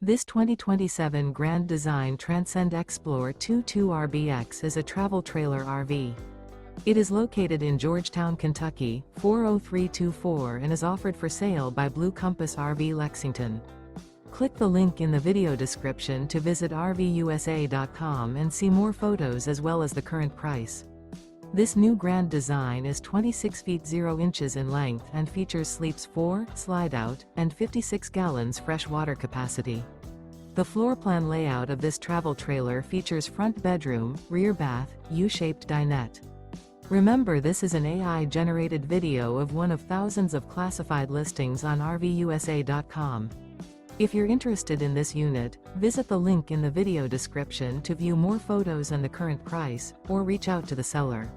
This 2027 Grand Design Transcend Xplor 22RBX is a travel trailer RV. It is located in Georgetown, Kentucky, 40324 and is offered for sale by Blue Compass RV Lexington. Click the link in the video description to visit RVUSA.com and see more photos as well as the current price. This new Grand Design is 26 feet 0 inches in length and features sleeps 4, Slideout, and 56 gallons fresh water capacity. The floor plan layout of this travel trailer features front bedroom, rear bath, U-shaped dinette. Remember, this is an AI-generated video of one of thousands of classified listings on RVUSA.com. If you're interested in this unit, visit the link in the video description to view more photos and the current price, or reach out to the seller.